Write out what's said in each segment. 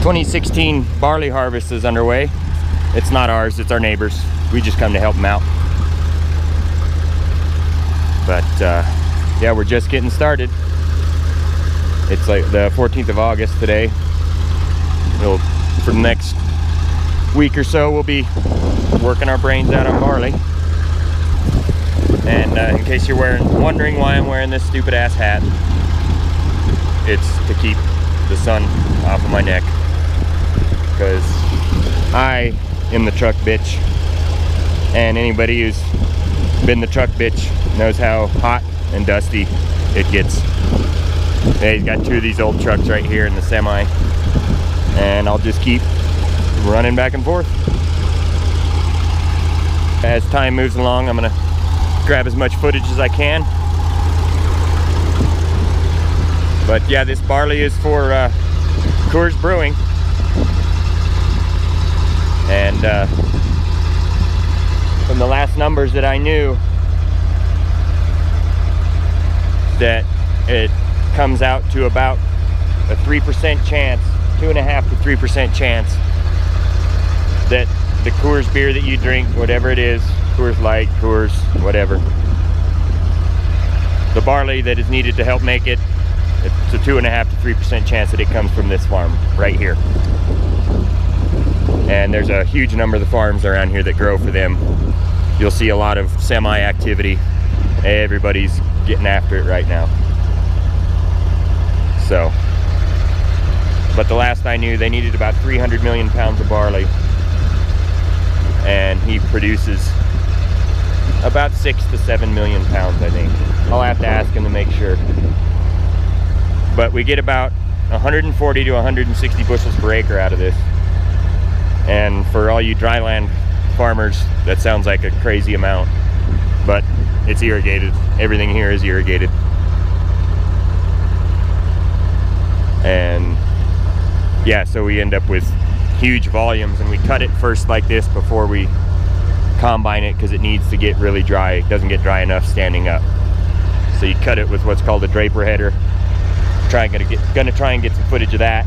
2016 barley harvest is underway. It's not ours, it's our neighbors. We just come to help them out. But yeah, we're just getting started. It's like the 14th of August today. For the next week or so, we'll be working our brains out on barley. And in case you're wondering why I'm wearing this stupid ass hat, it's to keep the sun off of my neck, because I am the truck bitch, and anybody who's been the truck bitch knows how hot and dusty it gets. Yeah, he's got two of these old trucks right here in the semi, and I'll just keep running back and forth. As time moves along, I'm gonna grab as much footage as I can. But yeah, this barley is for Coors Brewing, and from the last numbers that I knew, that it comes out to about a 3% chance, 2.5 to 3% chance that the Coors beer that you drink, whatever it is, Coors Light, Coors, whatever, the barley that is needed to help make it, it's a 2.5 to 3% chance that it comes from this farm right here. And there's a huge number of the farms around here that grow for them. You'll see a lot of semi activity. Everybody's getting after it right now. So, but the last I knew, they needed about 300 million pounds of barley, and he produces about 6 to 7 million pounds, I think. I'll have to ask him to make sure. But we get about 140 to 160 bushels per acre out of this. And for all you dryland farmers, that sounds like a crazy amount, but it's irrigated. Everything here is irrigated. And yeah, so we end up with huge volumes, and we cut it first like this before we combine it, because it needs to get really dry. It doesn't get dry enough standing up. So you cut it with what's called a draper header. Gonna try and get some footage of that.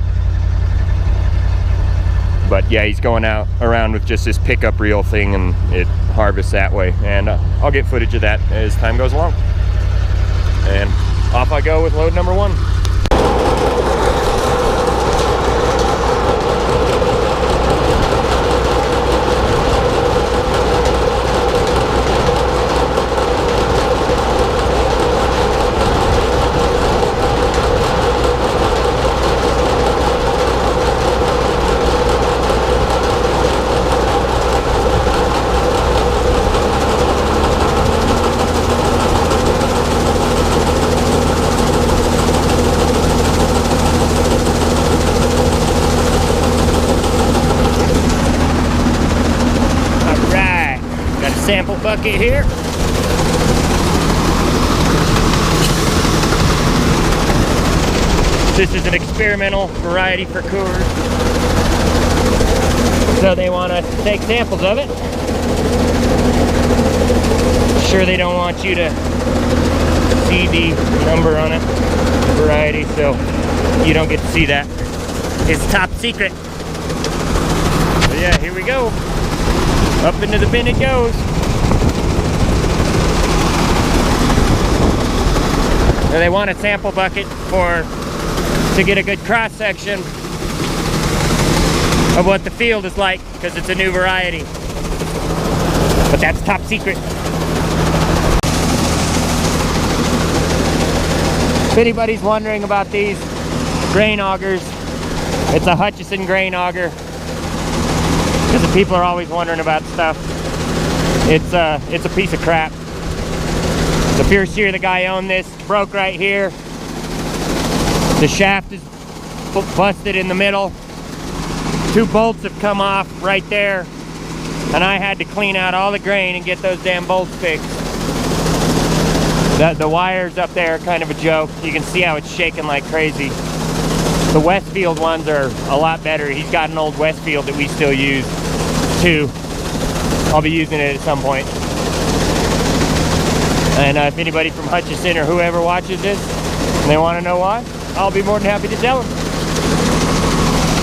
But yeah, he's going out around with just this pickup reel thing, and it harvests that way. And I'll get footage of that as time goes along. And off I go with load number 1. Sample bucket here. This is an experimental variety for Coors, so they want us to take samples of it. Sure, they don't want you to see the number on it, variety, so you don't get to see that. It's top secret. So yeah, here we go. Up into the bin it goes. And they want a sample bucket to get a good cross section of what the field is like, because it's a new variety. But that's top secret. If anybody's wondering about these grain augers, it's a Hutchison grain auger, because the people are always wondering about stuff. It's a piece of crap. The first year the guy owned this, broke right here. The shaft is busted in the middle. 2 bolts have come off right there, and I had to clean out all the grain and get those damn bolts fixed. The wires up there are kind of a joke. You can see how it's shaking like crazy. The Westfield ones are a lot better. He's got an old Westfield that we still use too. I'll be using it at some point. And if anybody from Hutchison or whoever watches this and they want to know why, I'll be more than happy to tell them.